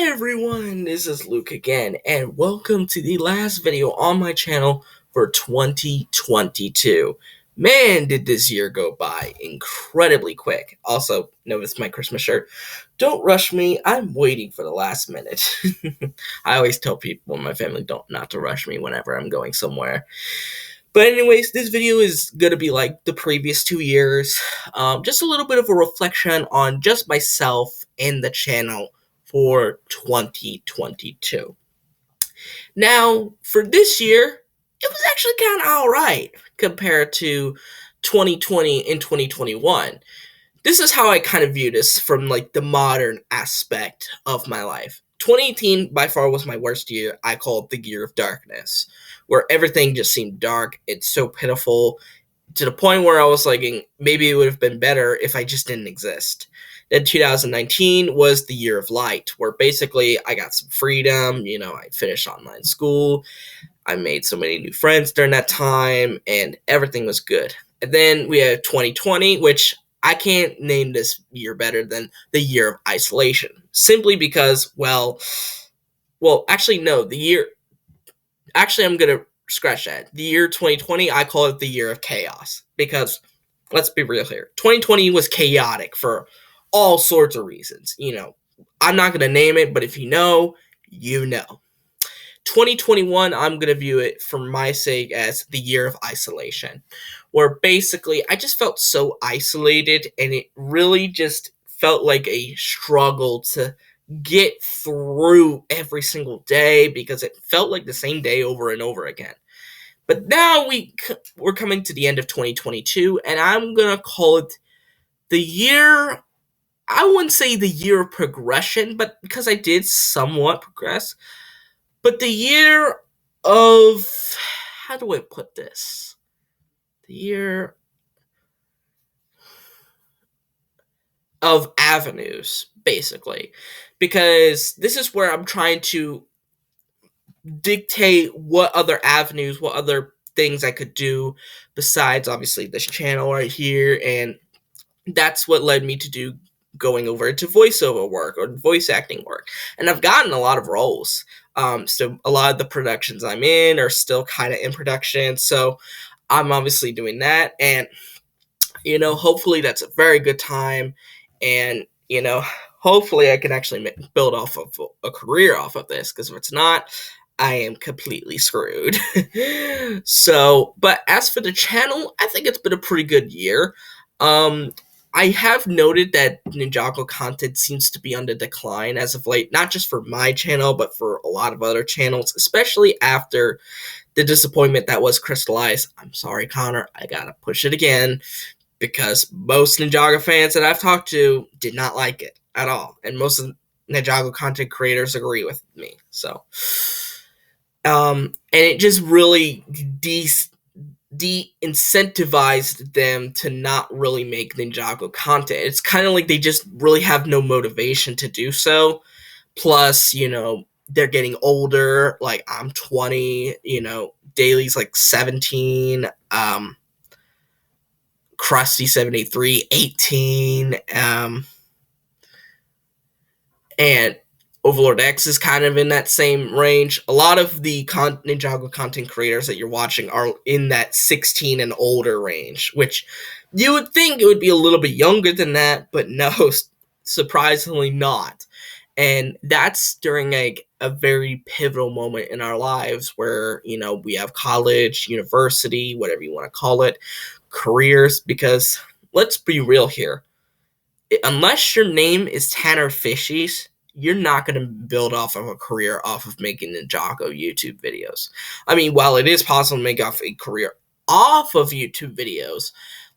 Hey everyone, this is Luke again, and welcome to the last video on my channel for 2022. Man, did this year go by incredibly quick. Also, notice my Christmas shirt. Don't rush me, I'm waiting for the last minute. I always tell people in my family not to rush me whenever I'm going somewhere. But anyways, this video is going to be like the previous 2 years. Just a little bit of a reflection on just myself and the channel for 2022. Now, for this year, it was actually kind of alright compared to 2020 and 2021. This is how I kind of view this from like the modern aspect of my life. 2018 by far was my worst year. I call it the year of darkness, where everything just seemed dark. It's so pitiful to the point where I was like, maybe it would have been better if I just didn't exist. Then 2019 was the year of light, where basically I got some freedom. I finished online school. I made so many new friends during that time, and everything was good. And then we had 2020, which I can't name this year better than the year of isolation, simply because, actually, no, I'm going to scratch that. The year 2020, I call it the year of chaos, because let's be real here. 2020 was chaotic for all sorts of reasons. I'm not going to name it, but if you know, you know. 2021, I'm going to view it for my sake as the year of isolation, where basically I just felt so isolated, and it really just felt like a struggle to get through every single day because it felt like the same day over and over again. But now we're coming to the end of 2022, and I'm going to call it the year. I wouldn't say the year of progression, but because I did somewhat progress. But the year of, how do I put this? The year of avenues, basically. Because this is where I'm trying to dictate what other avenues, what other things I could do besides, obviously, this channel right here. And that's what led me to do going over to voiceover work or voice acting work. And I've gotten a lot of roles. So a lot of the productions I'm in are still kind of in production. So I'm obviously doing that. And, hopefully that's a very good time. And, hopefully I can actually build off of a career off of this. Because if it's not, I am completely screwed. So, but as for the channel, I think it's been a pretty good year. I have noted that Ninjago content seems to be on the decline as of late, not just for my channel, but for a lot of other channels, especially after the disappointment that was Crystallize. I'm sorry, Connor, I gotta push it again, because most Ninjago fans that I've talked to did not like it at all, and most of Ninjago content creators agree with me, so. And it just really de-incentivized them to not really make Ninjago content. It's kind of like they just really have no motivation to do so. Plus, they're getting older. Like, I'm 20, Daily's like 17, Krusty 73, 18, and Overlord X is kind of in that same range. A lot of the Ninjago content creators that you're watching are in that 16 and older range, which you would think it would be a little bit younger than that, but no, surprisingly not. And that's during a very pivotal moment in our lives where, we have college, university, whatever you want to call it, careers, because let's be real here. Unless your name is Tanner Fishies, you're not going to build off of a career off of making Ninjago YouTube videos. I mean, while it is possible to make off a career off of YouTube videos,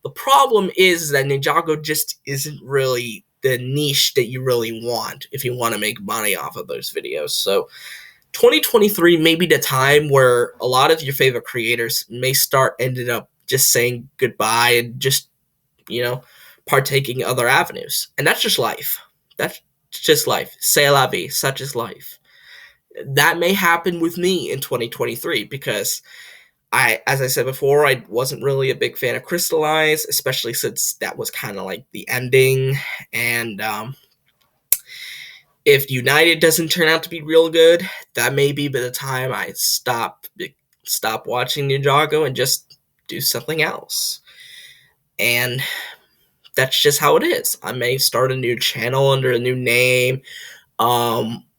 the problem is that Ninjago just isn't really the niche that you really want if you want to make money off of those videos. So 2023 may be the time where a lot of your favorite creators may start ended up just saying goodbye and just, partaking in other avenues. And that's just life. That's just life. C'est la vie. Such is life. That may happen with me in 2023 because as I said before, I wasn't really a big fan of Crystallize, especially since that was kind of like the ending. And If United doesn't turn out to be real good, that may be by the time I stop watching Ninjago and just do something else. And that's just how it is. I may start a new channel under a new name,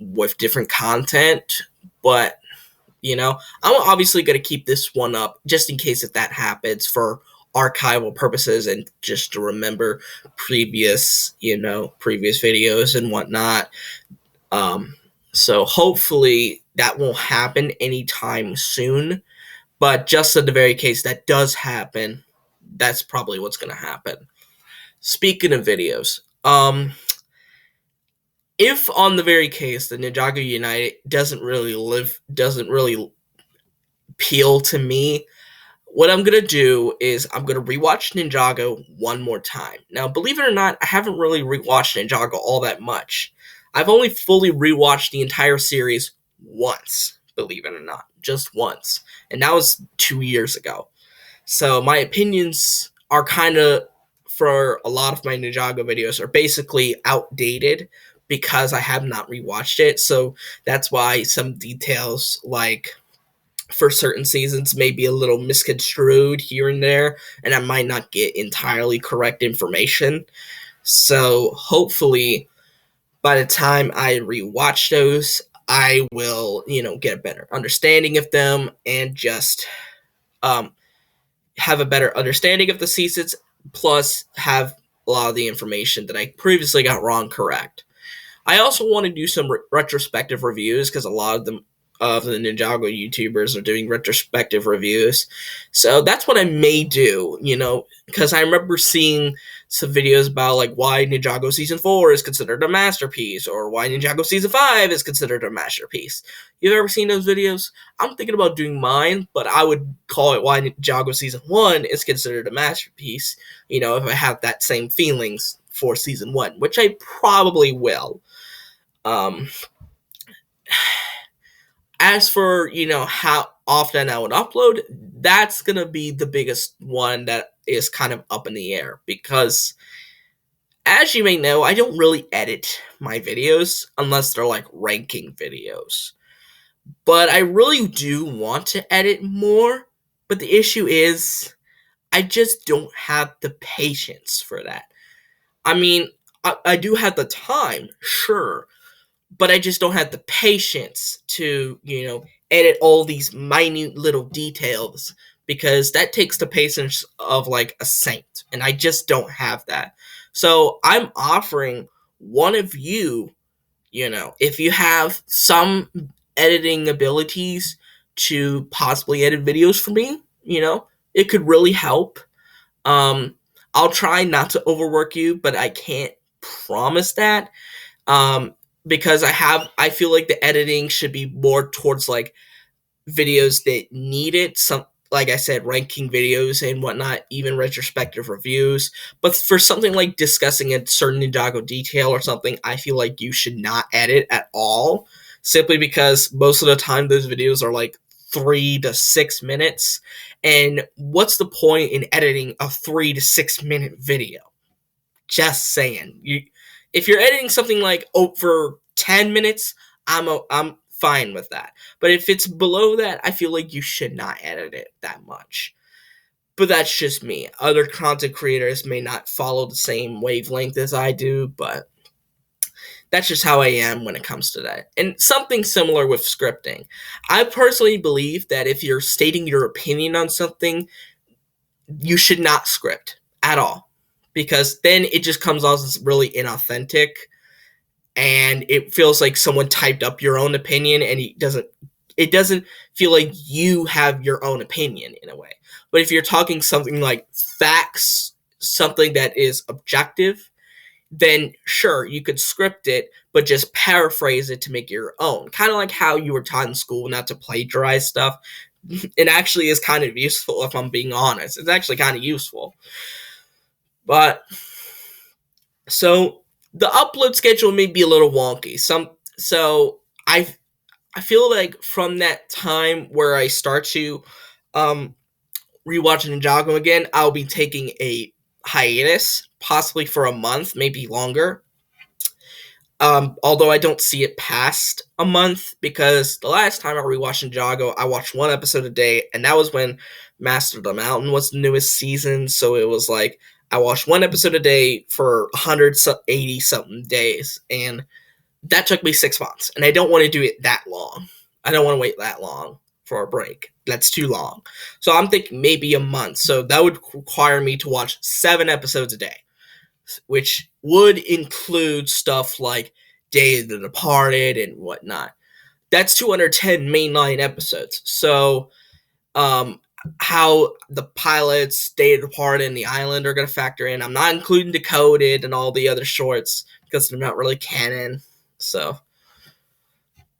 with different content, but I'm obviously going to keep this one up just in case if that happens for archival purposes and just to remember previous videos and whatnot. So hopefully that won't happen anytime soon. But just in the very case that does happen, that's probably what's going to happen. Speaking of videos, if on the very case the Ninjago United doesn't really appeal to me, what I'm going to do is I'm going to rewatch Ninjago one more time. Now, believe it or not, I haven't really rewatched Ninjago all that much. I've only fully rewatched the entire series once, believe it or not, just once. And that was 2 years ago. So my opinions are kind of, for a lot of my Ninjago videos, are basically outdated because I have not rewatched it. So that's why some details, like for certain seasons, may be a little misconstrued here and there, and I might not get entirely correct information. So hopefully by the time I rewatch those, I will, get a better understanding of them and just have a better understanding of the seasons, plus have a lot of the information that I previously got wrong correct. I also want to do some retrospective reviews because a lot of them of the Ninjago YouTubers are doing retrospective reviews. So that's what I may do, because I remember seeing some videos about like why Ninjago Season 4 is considered a masterpiece or why Ninjago Season 5 is considered a masterpiece. You've ever seen those videos? I'm thinking about doing mine, but I would call it why Ninjago Season 1 is considered a masterpiece, if I have that same feelings for Season 1, which I probably will. As for, how often I would upload, that's going to be the biggest one that is kind of up in the air because, as you may know, I don't really edit my videos unless they're like ranking videos. But I really do want to edit more, but the issue is I just don't have the patience for that. I mean, I do have the time, sure, but I just don't have the patience to, edit all these minute little details because that takes the patience of like a saint, and I just don't have that. So I'm offering one of you, if you have some editing abilities to possibly edit videos for me, it could really help. I'll try not to overwork you, but I can't promise that. Because I feel like the editing should be more towards like videos that need it. Some, like I said, ranking videos and whatnot, even retrospective reviews. But for something like discussing a certain Ninjago detail or something, I feel like you should not edit at all. Simply because most of the time those videos are like 3 to 6 minutes. And what's the point in editing a 3 to 6 minute video? Just saying. If you're editing something like for 10 minutes, I'm fine with that. But if it's below that, I feel like you should not edit it that much. But that's just me. Other content creators may not follow the same wavelength as I do, but that's just how I am when it comes to that. And something similar with scripting. I personally believe that if you're stating your opinion on something, you should not script at all. Because then it just comes off as really inauthentic, and it feels like someone typed up your own opinion, and it doesn't feel like you have your own opinion in a way. But if you're talking something like facts, something that is objective, then sure, you could script it, but just paraphrase it to make it your own. Kind of like how you were taught in school not to plagiarize stuff. It actually is kind of useful, if I'm being honest. It's actually kind of useful. But so the upload schedule may be a little wonky. So I feel like from that time where I start to rewatch Ninjago again, I'll be taking a hiatus, possibly for a month, maybe longer. Although I don't see it past a month, because the last time I rewatched Ninjago, I watched one episode a day, and that was when Master of the Mountain was the newest season. So it was like I watched one episode a day for 180 something days, and that took me 6 months. And I don't want to do it that long. I don't want to wait that long for a break. That's too long. So I'm thinking maybe a month. So that would require me to watch 7 episodes a day, which would include stuff like Day of the Departed and whatnot. That's 210 mainline episodes. So, how the pilots, Day of the Departed, and The Island are going to factor in. I'm not including Decoded and all the other shorts because they're not really canon. So,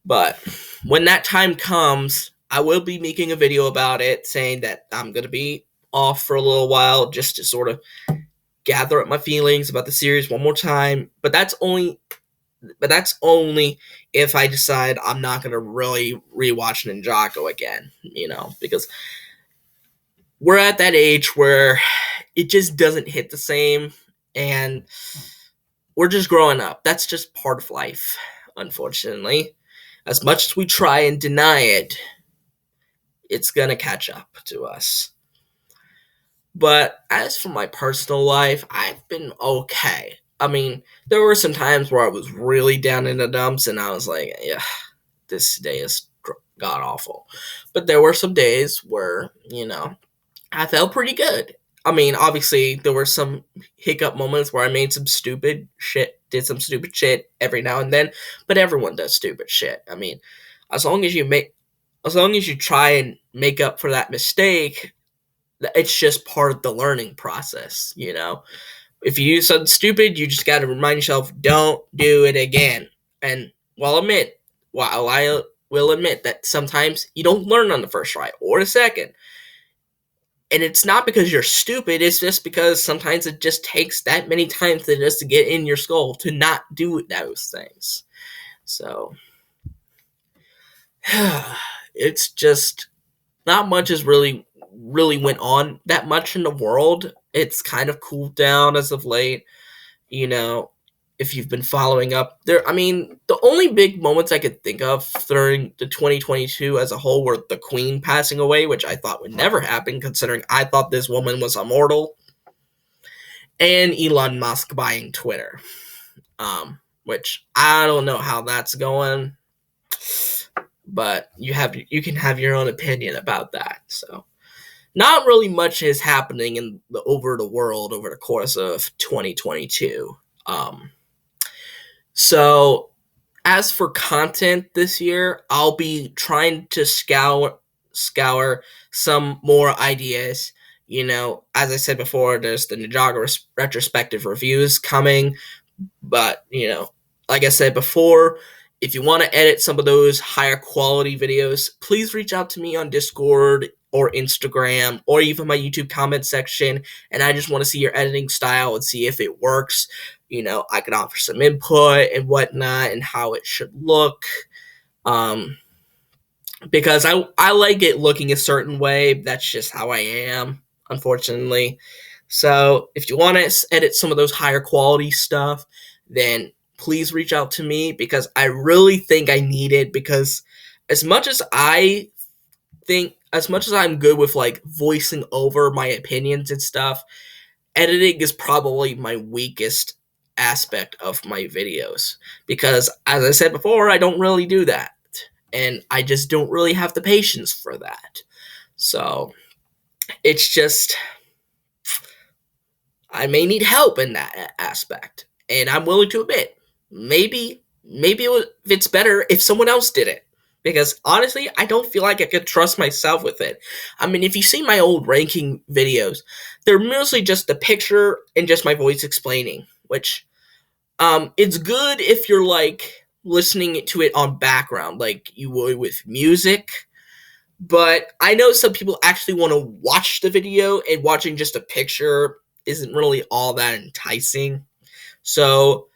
but when that time comes, I will be making a video about it, saying that I'm going to be off for a little while just to sort of gather up my feelings about the series one more time. But that's only if I decide I'm not going to really rewatch Ninjago again, because we're at that age where it just doesn't hit the same, and we're just growing up. That's just part of life, unfortunately. As much as we try and deny it, it's going to catch up to us. But as for my personal life, I've been okay. I mean, there were some times where I was really down in the dumps, and I was like, yeah, this day is god awful. But there were some days where, I felt pretty good. I mean, obviously, there were some hiccup moments where I made some stupid shit, did some stupid shit every now and then, but everyone does stupid shit. I mean, as long as you try and make up for that mistake, it's just part of the learning process, If you do something stupid, you just got to remind yourself, don't do it again. And while I will admit that sometimes you don't learn on the first try or the second. And it's not because you're stupid, it's just because sometimes it just takes that many times to get in your skull to not do those things. So, it's just, not much has really went on that much in the world. It's kind of cooled down as of late. If you've been following up there, I mean, the only big moments I could think of during the 2022 as a whole were the Queen passing away, which I thought would never happen considering I thought this woman was immortal, and Elon Musk buying Twitter, which I don't know how that's going, but you can have your own opinion about that. So, not really much is happening over the world over the course of 2022. So, as for content this year, I'll be trying to scour some more ideas. As I said before, there's the Ninjago retrospective reviews coming. But, like I said before, if you want to edit some of those higher quality videos, please reach out to me on Discord or Instagram or even my YouTube comment section. And I just want to see your editing style and see if it works. I can offer some input and whatnot and how it should look. Because I like it looking a certain way. That's just how I am, unfortunately. So if you want to edit some of those higher quality stuff, then please reach out to me, because I really think I need it. Because as much as I'm good with like voicing over my opinions and stuff, editing is probably my weakest aspect of my videos, because as I said before, I don't really do that, and I just don't really have the patience for that. So it's just, I may need help in that aspect, and I'm willing to admit maybe it's better if someone else did it, because honestly, I don't feel like I could trust myself with it. I mean, if you see my old ranking videos, they're mostly just the picture and just my voice explaining, which it's good if you're like listening to it on background like you would with music. But I know some people actually want to watch the video, and watching just a picture isn't really all that enticing. So,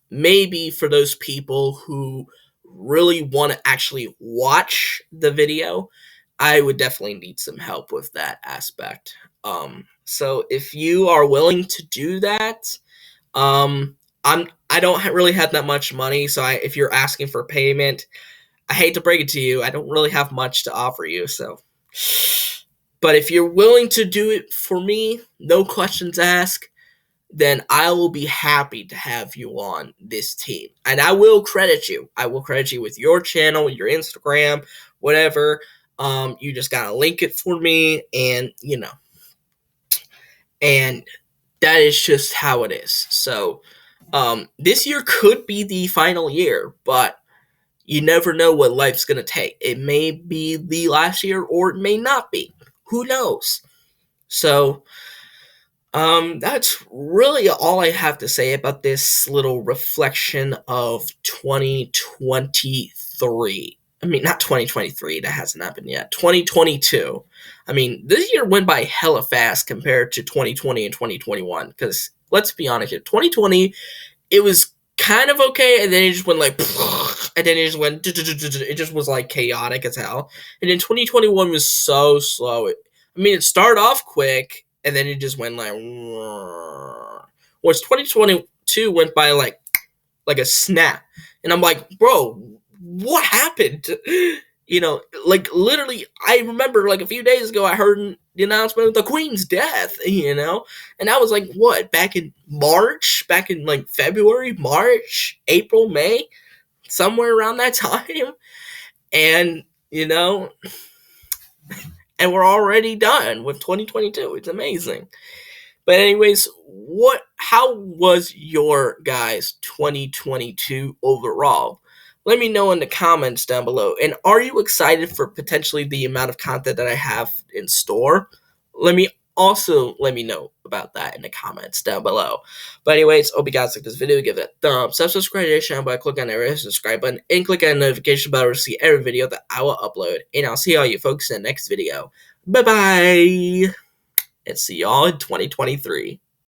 maybe for those people who really want to actually watch the video, I would definitely need some help with that aspect. So if you are willing to do that, I don't really have that much money, so if you're asking for payment, I hate to break it to you, I don't really have much to offer you. So, but if you're willing to do it for me, no questions asked, then I will be happy to have you on this team. And I will credit you. I will credit you with your channel, your Instagram, whatever. You just gotta link it for me, and and that is just how it is. So, this year could be the final year, but you never know what life's gonna take. It may be the last year, or it may not be. Who knows? So, that's really all I have to say about this little reflection of 2023. I mean, not 2023, that hasn't happened yet. 2022. I mean, this year went by hella fast compared to 2020 and 2021. Because let's be honest here, 2020, it was kind of okay, and then it just went like, and then it just went, it just was like chaotic as hell. And then 2021 was so slow. It started off quick, and then it just went like, whereas 2022 went by like a snap, and I'm like, bro, what happened? Like literally, I remember like a few days ago, I heard the announcement of the Queen's death, and I was like, what? Back in March, back in like February, March, April, May, somewhere around that time, and and we're already done with 2022. It's amazing. But anyways, how was your guys' 2022 overall? Let me know in the comments down below. And are you excited for potentially the amount of content that I have in store? Let me know about that in the comments down below. But anyways, hope you guys like this video. Give it a thumbs up, subscribe to the channel by clicking on the red subscribe button, and click on the notification bell to see every video that I will upload. And I'll see all you folks in the next video. Bye bye, and see y'all in 2023.